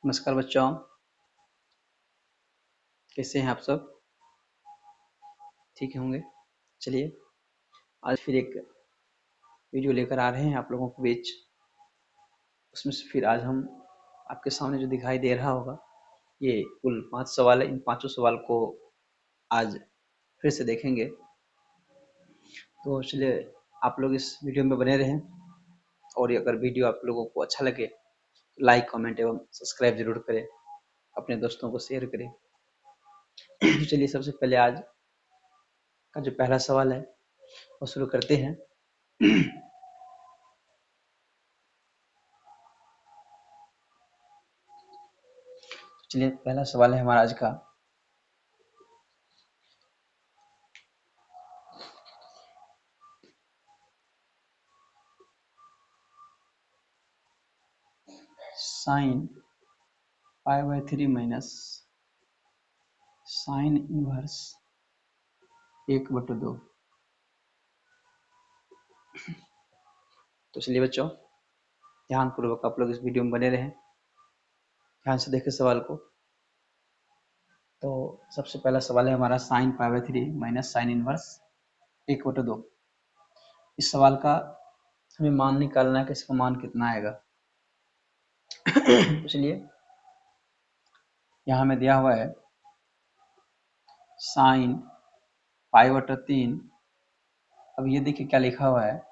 नमस्कार बच्चों, कैसे हैं आप सब? ठीक होंगे। चलिए आज फिर एक वीडियो लेकर आ रहे हैं आप लोगों के बीच। उसमें से फिर आज हम आपके सामने जो दिखाई दे रहा होगा, ये कुल 5 सवाल है। इन पांचों सवाल को आज फिर से देखेंगे। तो चलिए आप लोग इस वीडियो में बने रहें, और अगर वीडियो आप लोगों को अच्छा लगे तो लाइक, कमेंट एवं सब्सक्राइब जरूर करें, अपने दोस्तों को शेयर करें। तो चलिए सबसे पहले आज का जो पहला सवाल है वो शुरू करते हैं। चलिए पहला सवाल है हमारा आज का। Sine pi by 3 minus sine inverse 1/2। तो चलिए बच्चों, ध्यान पूर्वक आप लोग इस वीडियो में बने रहें, ध्यान से देखें सवाल को। तो सबसे पहला सवाल है हमारा, sine pi by 3 minus sine inverse 1/2। इस सवाल का हमें मान निकालना है कि इसका मान कितना आएगा। तो चलिए यहाँ हमें दिया हुआ है साइन पाई/3। अब ये देखिए क्या लिखा हुआ है,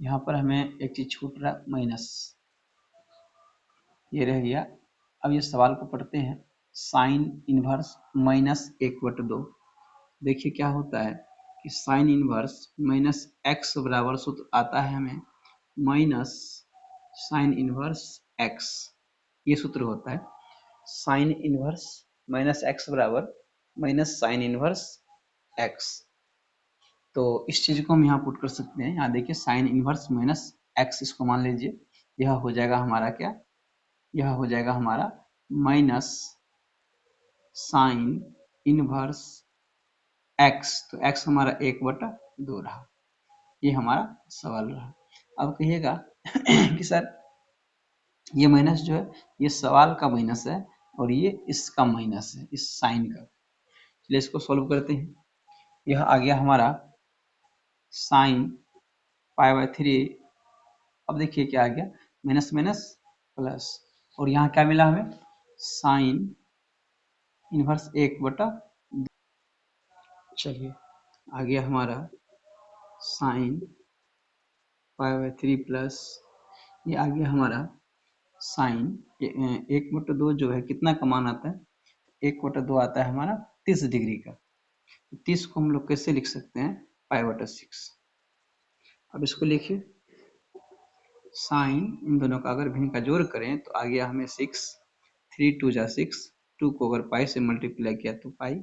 यहाँ पर हमें एक चीज छूट रहा, माइनस, ये रह गया। अब ये सवाल को पढ़ते हैं, साइन इनवर्स माइनस 1/2। देखिए क्या होता है कि साइन इनवर्स माइनस एक्स बराबर सूत्र आता है हमें माइनस साइन इनवर्स एक्स। ये सूत्र होता है साइन इनवर्स माइनस एक्स बराबर माइनस साइन इनवर्स एक्स। तो इस चीज को हम यहाँ पुट कर सकते हैं। यहाँ देखिए साइन इनवर्स माइनस एक्स, इसको मान लीजिए, यह हो जाएगा हमारा क्या, यह हो जाएगा हमारा माइनस साइन इनवर्स एक्स। तो एक्स हमारा 1/2 रहा। ये हमारा सवाल रहा। अब कहिएगा कि सर ये माइनस जो है ये सवाल का माइनस है और ये इसका माइनस है, इस साइन का। चलिए इसको सॉल्व करते हैं। यह आ गया हमारा साइन पाई/3। अब देखिए क्या आ गया, माइनस माइनस प्लस, और यहाँ क्या मिला हमें, साइन इनवर्स 1/2। चलिए आ गया हमारा साइन पाई/3 प्लस, ये आ गया हमारा साइन 1/2 जो है कितना का मान आता है, 1/2 आता है हमारा 30 डिग्री का। 30 को हम लोग कैसे लिख सकते हैं, पाई/6। अब इसको लिखिए, साइन इन दोनों का अगर भिन्न का जोड़ करें तो आ गया हमें 6, 3 2 जा 6, 2 को अगर पाई से मल्टीप्लाई किया तो पाई,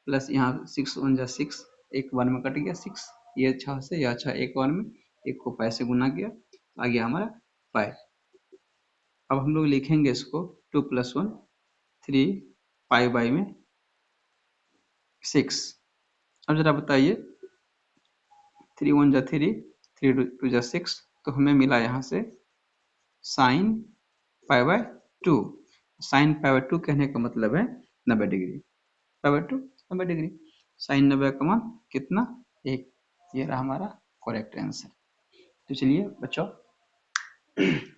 प्लस यहाँ 6 1 जा 6, एक 1 में कट गया 6, ये 6 से यह 6 एक 1 में, एक को पाई से गुना किया तो आ गया हमारा पाई। अब हम लोग लिखेंगे इसको 2 + 1 3 पाई बाई में 6। अब जरा बताइए, 3 1 जा 3, 3 2 जा 6, तो हमें मिला यहाँ से साइन पाई/2। साइन पाई/2 कहने का मतलब है 90 डिग्री। पाई/2 90 डिग्री, साइन 90 का मान कितना, 1। ये रहा हमारा करेक्ट आंसर। तो चलिए बच्चों,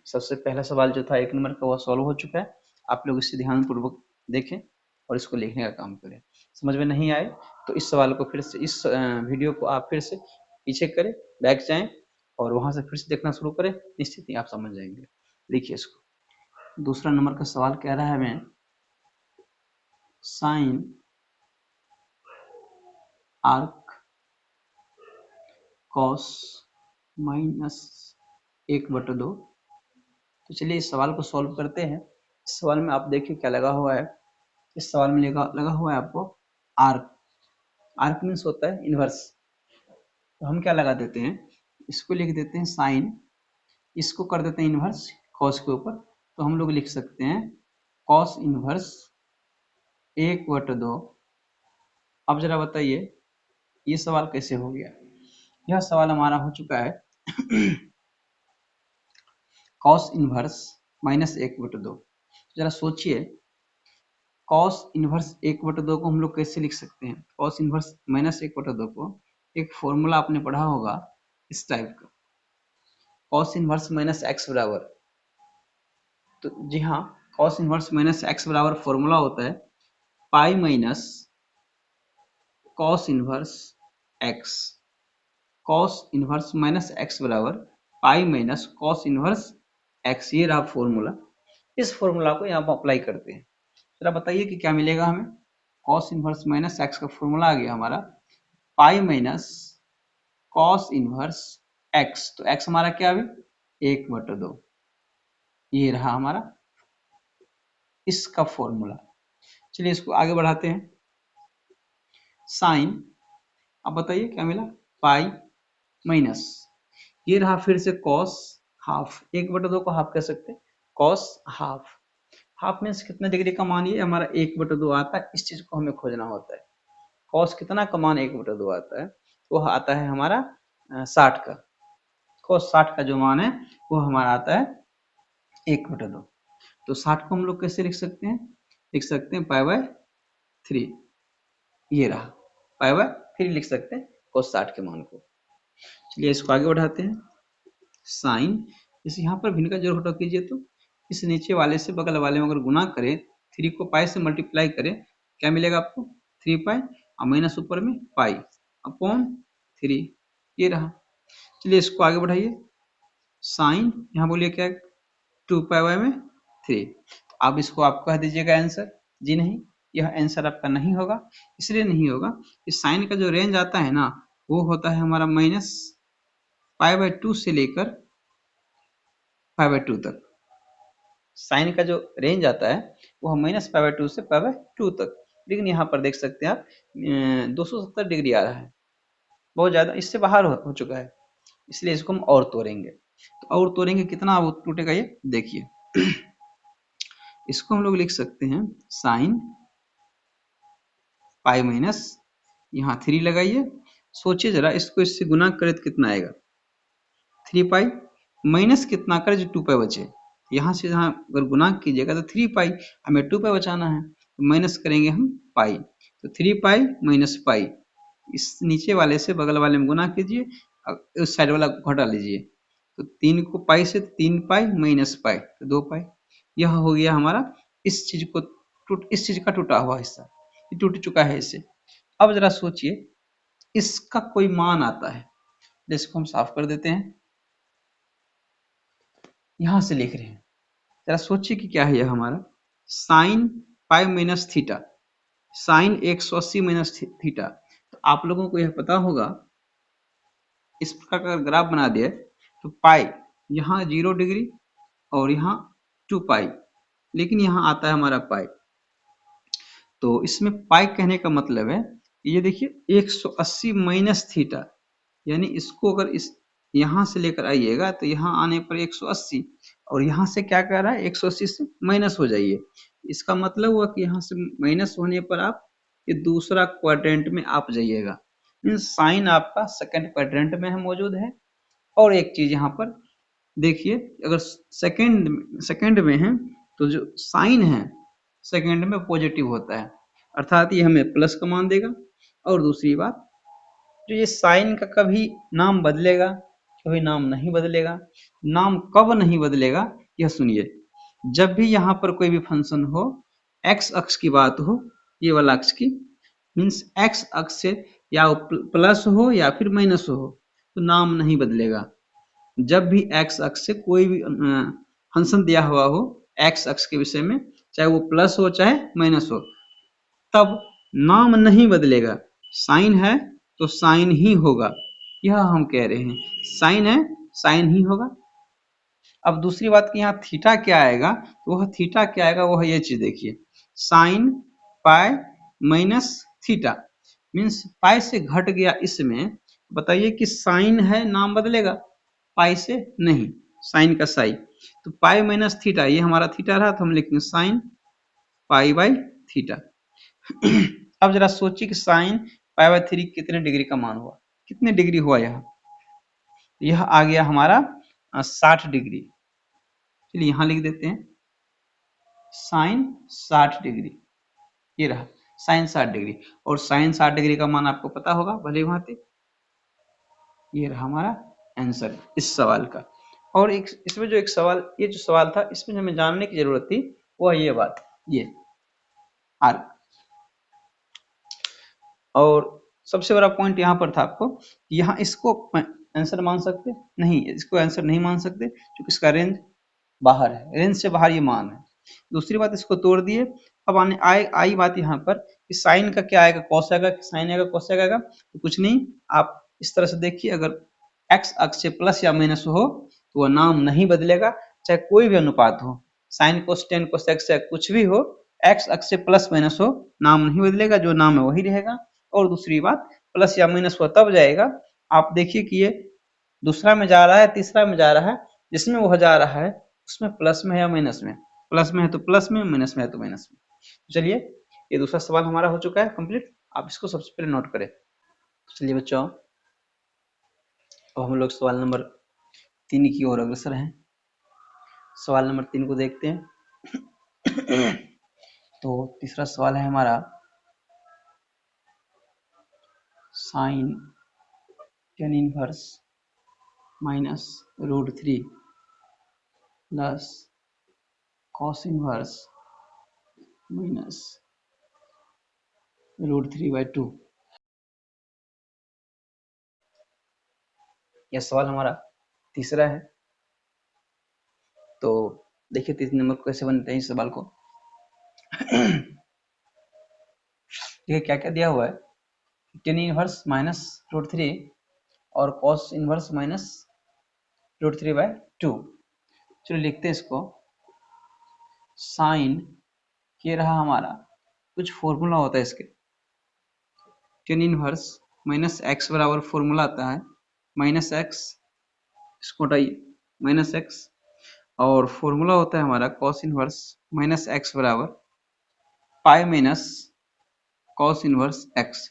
सबसे पहला सवाल जो था 1 नंबर का, वो सॉल्व हो चुका है। आप लोग इसे ध्यान पूर्वक देखें और इसको लिखने का काम करें। समझ में नहीं आए तो इस सवाल को फिर से, इस वीडियो को आप फिर से पीछे करें, बैक जाएं और वहां से फिर से देखना शुरू करें, निश्चित ही आप समझ जाएंगे। देखिए इसको, दूसरा नंबर का सवाल कह रहा है हमें साइन आर्क कॉस माइनस 1/2। तो चलिए इस सवाल को सॉल्व करते हैं। इस सवाल में आप देखिए क्या लगा हुआ है, इस सवाल में लगा हुआ है आपको आर्क। आर्क मीन्स होता है इनवर्स। तो हम क्या लगा देते हैं, इसको लिख देते हैं साइन, इसको कर देते हैं इनवर्स कॉस के ऊपर। तो हम लोग लिख सकते हैं कॉस इनवर्स 1/2। अब जरा बताइए ये सवाल कैसे हो गया। यह सवाल हमारा हो चुका है कॉस इनवर्स माइनस 1/2। जरा सोचिए, कॉस इनवर्स 1/2 को हम लोग कैसे लिख सकते हैं? कॉस इनवर्स माइनस 1/2 को एक फॉर्मूला आपने पढ़ा होगा इस टाइप का, कॉस इनवर्स माइनस एक्स बराबर, तो जी हाँ, कॉस इनवर्स माइनस एक्स बराबर फॉर्मूला होता है pi minus cos inverse x. Cos inverse minus x बराबर pi minus cos inverse x, ये रहा फॉर्मूला। इस फॉर्मूला को यहाँ पर अप्लाई करते हैं, जरा बताइए कि क्या मिलेगा हमें। कॉस इनवर्स माइनस एक्स का फॉर्मूला आ गया हमारा पाई माइनस कॉस इनवर्स एक्स, तो एक्स हमारा क्या है 1/2, ये रहा हमारा इसका फॉर्मूला। चलिए इसको आगे बढ़ाते हैं। साइन, अब बताइए क्या मिला, पाई माइनस, ये रहा फिर से कॉस हाफ, 1/2 को हाफ कह सकते हैं, कॉस हाफ। हाफ मीन्स कितने डिग्री का मान, ये हमारा 1/2 आता है, इस चीज को हमें खोजना होता है। कॉस कितना का मान 1/2 आता है, वो आता है हमारा 60 का। कॉस 60 का जो मान है वो हमारा आता है 1/2। तो 60 को हम लोग कैसे लिख सकते हैं, लिख सकते हैं पाई/3, ये रहा पाई/3 लिख सकते हैं cos 60 के मान को। चलिए इसको आगे बढ़ाते हैं। साइन, इस यहाँ पर भिन्न का जोड़ घटाव कीजिए तो इस नीचे वाले से बगल वाले में अगर गुना करें, 3 को पाई से मल्टीप्लाई करें, क्या मिलेगा आपको 3 पाई और माइनस ऊपर में पाई अपॉन 3, ये रहा। चलिए इसको आगे बढ़ाइए। साइन यहाँ बोलिए क्या, 2 पाई में 3, तो अब इसको आप कह दीजिएगा आंसर। जी नहीं, यह आंसर आपका नहीं होगा, इसलिए नहीं होगा कि साइन का जो रेंज आता है ना, वो होता है हमारा माइनस पाई/2 से लेकर पाई/2 तक। साइन का जो रेंज आता है वो माइनस पाई/2 से पाई/2 तक, लेकिन यहाँ पर देख सकते हैं आप 270 डिग्री आ रहा है, बहुत ज्यादा इससे बाहर हो चुका है, इसलिए इसको हम और तोड़ेंगे। तो और तोड़ेंगे कितना वो टूटेगा, ये देखिए। इसको हम लोग लिख सकते हैं साइन पाई माइनस, यहाँ 3 लगाइए, सोचिए जरा इसको इससे गुना करे तो कितना आएगा 3 पाई माइनस कितना करे जो 2 पाई बचे, यहाँ से यहाँ अगर गुना कीजिएगा तो 3 पाई, हमें 2 पाई बचाना है, तो माइनस करेंगे हम पाई, तो 3 पाई माइनस पाई, इस नीचे वाले से बगल वाले में गुना कीजिए, उस साइड वाला घटा लीजिए, तो 3 को पाई से 3 पाई माइनस पाई तो 2 पाई, यह हो गया हमारा इस चीज को इस चीज का टूटा हुआ हिस्सा, ये टूट चुका है इससे। अब जरा सोचिए इसका कोई मान आता है, जिसको हम साफ कर देते हैं, यहां से लिख रहे हैं, जरा सोचिए कि क्या है यह हमारा sine pi minus theta, sine 180 minus theta. तो आप लोगों को यह पता होगा, इस प्रकार का ग्राफ बना दिए तो पाई यहाँ 0 डिग्री और यहाँ 2 पाई, लेकिन यहाँ आता है हमारा पाई, तो इसमें पाई कहने का मतलब है ये देखिए 180 माइनस थीटा, यानी इसको अगर इस यहाँ से लेकर आइएगा तो यहाँ आने पर 180, और यहाँ से क्या कह रहा है 180 से माइनस हो जाइए, इसका मतलब हुआ कि यहाँ से माइनस होने पर आप ये दूसरा क्वाड्रेंट में आप जाइएगा, साइन आपका सेकंड क्वाड्रेंट में है मौजूद है। और एक चीज यहाँ पर देखिए, अगर सेकंड में है तो जो साइन है सेकंड में पॉजिटिव होता है, अर्थात ये हमें प्लस का मान देगा। और दूसरी बात, जो ये साइन का कभी नाम बदलेगा, कभी नाम नहीं बदलेगा। नाम कब नहीं बदलेगा यह सुनिए, जब भी यहाँ पर कोई भी फंक्शन हो, एक्स अक्ष की बात हो, ये वाला अक्ष की, मीन्स एक्स अक्ष से या प्लस हो या फिर माइनस हो, तो नाम नहीं बदलेगा। जब भी एक्स अक्ष से कोई भी फंक्शन दिया हुआ हो एक्स अक्ष के विषय में, चाहे वो प्लस हो चाहे माइनस हो, तब नाम नहीं बदलेगा, साइन है तो साइन ही होगा, यह हम कह रहे हैं, साइन है साइन ही होगा। अब दूसरी बात कि यहाँ थीटा क्या आएगा, तो वह थीटा क्या आएगा, वह ये चीज देखिए, sign pi minus theta, means पाई से घट गया इसमें, बताइए कि साइन है नाम बदलेगा, पाई से नहीं, साइन का साई, तो पाई माइनस थीटा, ये हमारा थीटा रहा तो हम लिखेंगे साइन पाई बाई थीटा। अब जरा सोचिए कि साइन पाई/3 कितने डिग्री का मान हुआ, कितने डिग्री हुआ, यह आ गया हमारा 60 डिग्री। चलिए यहां लिख देते हैं साइन 60 डिग्री, ये रहा साइन 60 डिग्री। और साइन 60 डिग्री का मान आपको पता होगा भले भांति, ये रहा हमारा आंसर इस सवाल का। और एक इसमें जो एक सवाल, ये जो सवाल था इसमें हमें जानने की जरूरत थी वो है ये बात, ये आर्क। और सबसे बड़ा पॉइंट यहाँ पर था आपको, यहाँ इसको आंसर मान सकते नहीं, इसको आंसर नहीं मान सकते क्योंकि इसका रेंज बाहर है, रेंज से बाहर ये मान है। दूसरी बात, इसको तोड़ दिए। अब आने आई बात यहाँ पर कि साइन का क्या आएगा, कॉस आएगा, साइन आएगा, कॉस आएगा, तो कुछ नहीं। आप इस तरह से देखिए, अगर एक्स अक्ष से प्लस या माइनस हो तो वह नाम नहीं बदलेगा, चाहे कोई भी अनुपात हो, sine cos ten cos x या कुछ भी हो, एक्स अक्ष से प्लस माइनस हो नाम नहीं बदलेगा, जो नाम है वही रहेगा। और दूसरी बात, प्लस या माइनस हो तब जाएगा, आप देखिए कि ये दूसरा में जा रहा है, तीसरा में जा रहा है, जिसमें वह जा रहा है उसमें प्लस में है या माइनस में, प्लस में है तो प्लस में, माइनस में है तो माइनस में। चलिए, ये दूसरा सवाल हमारा हो चुका है कंप्लीट। आप इसको सबसे पहले नोट करें। चलिए बच्चों, अब हम लोग सवाल नंबर 3 की ओर अग्रसर हैं। सवाल नंबर 3 को देखते हैं। तो तीसरा सवाल है हमारा, sine ten inverse minus √3 plus cos inverse minus √3/2। यह सवाल हमारा तीसरा है। तो देखिए 3 नंबर को कैसे बनते हैं इस सवाल को। देखिए क्या क्या दिया हुआ है, टेन इनवर्स माइनस √3 और कॉस इनवर्स माइनस √3/2। चलो लिखते हैं इसको। साइन ये रहा हमारा, कुछ फॉर्मूला होता है इसके, टेन इनवर्स माइनस एक्स बराबर फॉर्मूला आता है माइनस एक्स, इसको हटाइए माइनस एक्स, और फॉर्मूला होता है हमारा कॉस इनवर्स माइनस एक्स बराबर pi minus cos inverse x.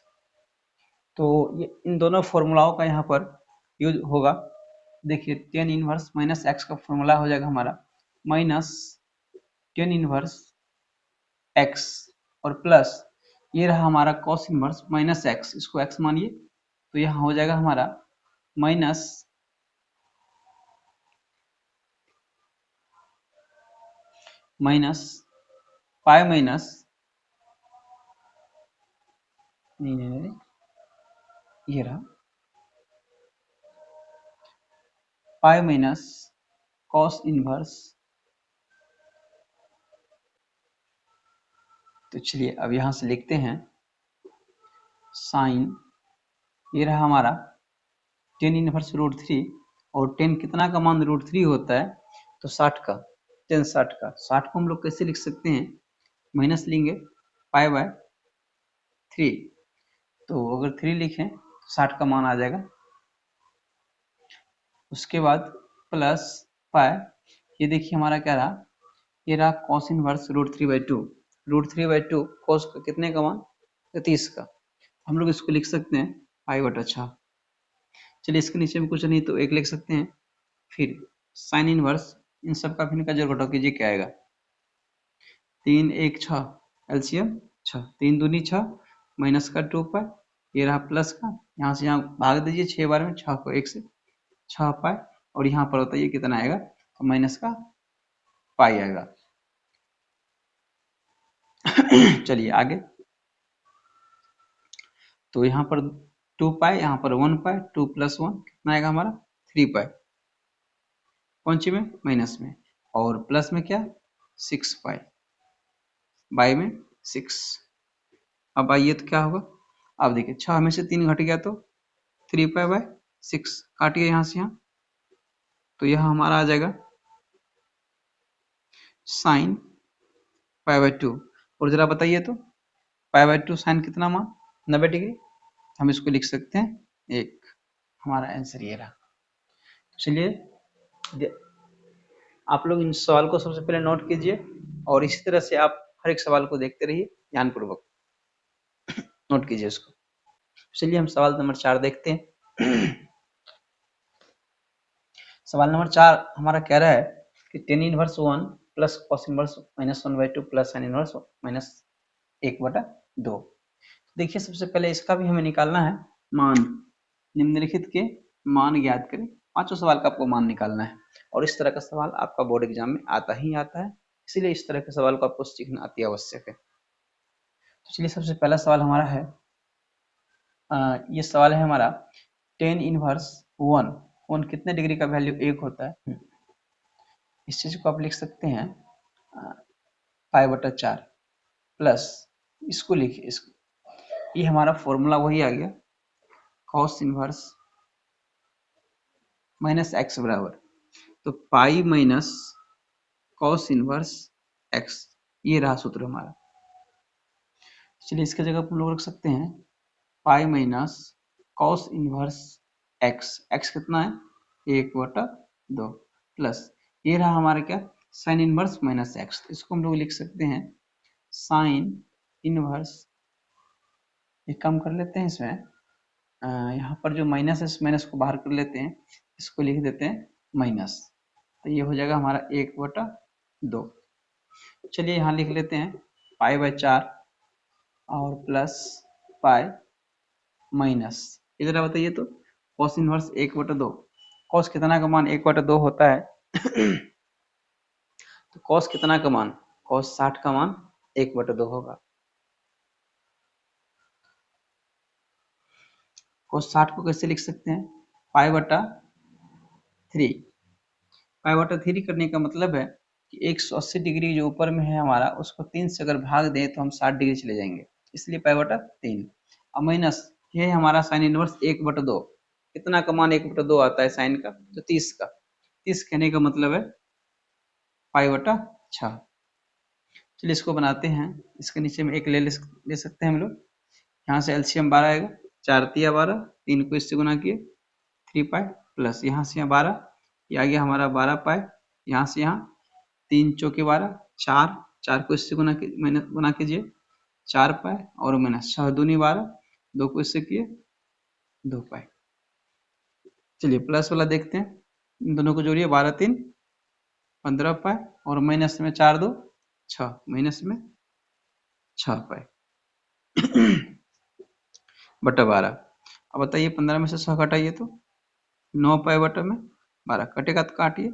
तो ये इन दोनों फॉर्मूलाओं का यहाँ पर यूज होगा। देखिए टेन इनवर्स माइनस एक्स का फॉर्मूला हो जाएगा हमारा माइनस टेन इनवर्स एक्स और प्लस ये रहा हमारा कॉस इनवर्स माइनस एक्स, इसको एक्स मानिए, तो यहाँ हो जाएगा हमारा माइनस पाई माइनस नहीं, ये रहा पाई माइनस कॉस इनवर्स। तो चलिए अब यहां से लिखते हैं साइन, ये रहा हमारा टेन इनवर्स √3, और टेन कितना का मान √3 होता है तो 60 का, टेन 60 का, 60 को हम लोग कैसे लिख सकते हैं, माइनस लेंगे पाई/3, तो अगर 3 लिखें तो 60 का मान आ जाएगा। उसके बाद प्लस पाई, ये देखिए हमारा क्या रहा, ये रहा कॉस इनवर्स √3/2, √3/2 कॉस का कितने का मान 30 का, हम लोग इसको लिख सकते हैं पाई/6। चलिए इसके नीचे में कुछ नहीं तो 1 लिख सकते हैं। फिर साइन इनवर्स, इन सब का फिर का जोड़ घटाओ कीजिए, क्या आएगा 3 1 6, एलसीएम 6, 3 दूनी 6 माइनस का 2 पाई, ये रहा प्लस का, यहाँ से यहाँ भाग दीजिए 6 बार में, 6 को 1 से 6 पाई, और यहाँ पर बताइए कितना आएगा, तो माइनस का पाई आएगा। चलिए आगे, तो यहाँ पर 2 पाई, यहाँ पर 1 पाई, 2 + 1 कितना आएगा हमारा 3 पाई, कौन सी में माइनस में, और प्लस में क्या 6 पाई, बाई में 6। अब आइए तो क्या होगा, अब देखिए 6 में से 3 घट गया तो 3 पाई/6 काटिए यहाँ से यहाँ, तो यहाँ हमारा आ जाएगा साइन पाई/2। और जरा बताइए तो पाई/2 साइन कितना मान 90 डिग्री, हम इसको लिख सकते हैं 1, हमारा आंसर ये रहा। चलिए आप लोग इन सवाल को सबसे पहले नोट कीजिए, और इसी तरह से आप हर एक सवाल को देखते रहिए ध्यानपूर्वक, नोट कीजिए इसको। चलिए हम सवाल नंबर 4 देखते हैं। सवाल नंबर 4 हमारा कह रहा है कि tan inverse 1 plus cos inverse minus 1/2 plus sine inverse minus 1/2। देखिए सबसे पहले इसका भी हमें निकालना है मान। निम्नलिखित के मान ज्ञात करें। पांचों सवाल का आपको मान निकालना है और इस तरह का सवाल आपका बोर्ड एग्जाम में आता ही आता है, इसीलिए इस तरह के सवाल को आपको सीखना अति आवश्यक है। तो चलिए सबसे पहला सवाल हमारा है, ये सवाल है हमारा टेन इनवर्स 1 कितने डिग्री का वैल्यू 1 होता है। इस चीज को आप लिख सकते हैं π/4 प्लस इसको लिखिए, इसको ये हमारा फॉर्मूला वही आ गया कॉस इनवर्स माइनस एक्स बराबर, तो पाई माइनस कॉस इनवर्स एक्स, ये रहा सूत्र हमारा। चलिए इसके जगह पर हम लोग रख सकते हैं पाई minus cos inverse x, x कितना है 1/2 प्लस ये रहा हमारा क्या साइन इनवर्स माइनस एक्स, इसको हम लोग लिख सकते हैं साइन इनवर्स, ये कम कर लेते हैं इसमें, यहाँ पर जो माइनस है इस माइनस को बाहर कर लेते हैं, इसको लिख देते हैं माइनस, तो ये हो जाएगा हमारा 1/2। चलिए यहाँ लिख लेते हैं π/4 और प्लस पाई माइनस, इधर बताइए तो कॉस इनवर्स 1/2, कॉस कितना का मान 1/2 होता है तो कॉस कितना का मान, कॉस 60 का मान 1/2 होगा। cos 60 को कैसे लिख सकते हैं π/3, π/3 करने का मतलब है कि 180 डिग्री जो ऊपर में है हमारा उसको 3 से अगर भाग दें तो हम 60 डिग्री चले जाएंगे, इसलिए π/3 और माइनस ये है हमारा साइन इनवर्स 1/2, कितना का मान 1/2 आता है साइन का, तो 30 का, 30 कहने का मतलब है π/6। चलिए इसको बनाते हैं, इसके नीचे में एक ले सकते हैं हम लोग, यहाँ से एलसीएम 12 आएगा, 4 तिया 12, 3 को इससे गुना किए 3 पाई प्लस यहाँ से यहाँ 12, ये आ गया हमारा 12 पाई, यहाँ से यहाँ 3 चौके 12, 4 को इससे गुना कीजिए 4 पाई और माइनस 6 दूनी 12, 2 को इससे किए 2 पाई। चलिए प्लस वाला देखते हैं, इन दोनों को जोड़िए 12 3 15 पाई और माइनस में 4 2 6, माइनस में 6 पाई बटा 12। अब बताइए 15 में से 6 घटाइए तो 9 पाई बटा में 12, कटेगा तो काटिए,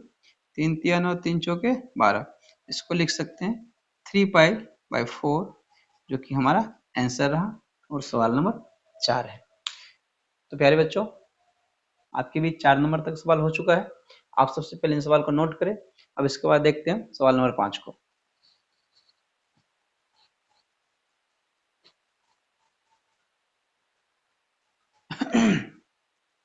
3 तिया 9, 3 चौके 12, इसको लिख सकते हैं 3π/4 जो कि हमारा आंसर रहा और सवाल नंबर 4 है। तो प्यारे बच्चों आपके भी 4 नंबर तक सवाल हो चुका है, आप सबसे पहले इन सवाल को नोट करें। अब इसके बाद देखते हैं सवाल नंबर 5 को।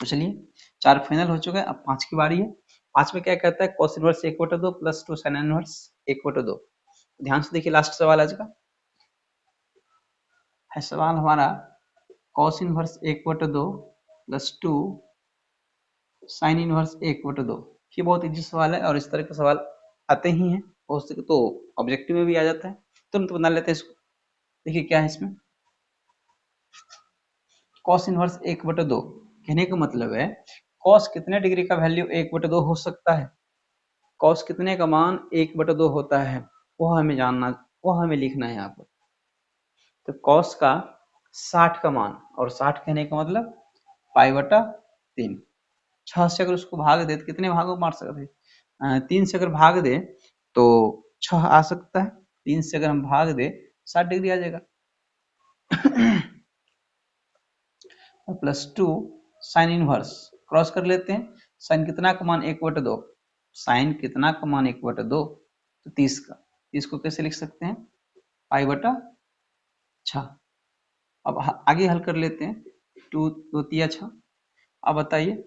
तो चलिए 4 फाइनल हो चुका है, अब 5 की बारी है। 5 में क्या कहता है cos inverse 1/2 plus 2 sin inverse 1/2। ध्यान से देखिए लास्ट सवाल आज का है, सवाल हमारा cos inverse 1/2 plus 2 sin inverse 1/2। ये बहुत इजी सवाल है और इस तरह के सवाल आते ही हैं, हो सके तो ऑब्जेक्टिव में भी आ जाता है, तुरंत बना लेते हैं इसको। देखिए क्या है इसमें, cos इनवर्स 1/2 कहने का मतलब है cos कितने डिग्री का वैल्यू 1/2 हो सकता है, cos कितने का मान 1/2 होता है वो हमें जानना, वो हमें लिखना है यहाँ पर। तो cos का 60 का मान, और 60 कहने का मतलब π/3, 6 से अगर उसको भाग दे तो कितने भागों मार सकते हैं, 3 से अगर भाग दे तो 6 आ सकता है, 3 से अगर हम भाग दे 60 डिग्री आ जाएगा प्लस 2 साइन इनवर्स क्रॉस कर लेते हैं, साइन कितना का मान 1/2, साइन कितना का मान 1/2 तो 30 का, 30 को कैसे लिख सकते हैं π/6। अब आगे हल कर लेते हैं, 2 2 तिया 6। अब बताइए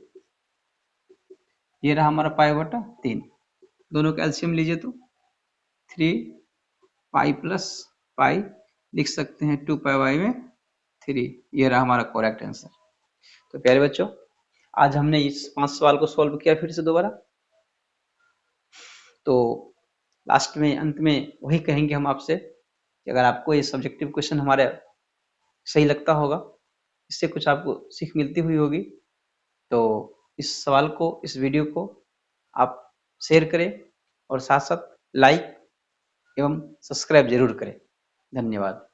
ये रहा हमारा π/3, दोनों का एलसीएम लीजिए तो 3 पाई प्लस पाई लिख सकते हैं 2π में 3, ये रहा हमारा करेक्ट आंसर। तो प्यारे बच्चों आज हमने इस 5 सवाल को सॉल्व किया फिर से दोबारा। तो लास्ट में अंत में वही कहेंगे हम आपसे कि अगर आपको ये सब्जेक्टिव क्वेश्चन हमारे सही लगता होगा, इससे कुछ आपको सीख मिलती हुई होगी, तो इस सवाल को, इस वीडियो को आप शेयर करें और साथ साथ लाइक एवं सब्सक्राइब जरूर करें। धन्यवाद।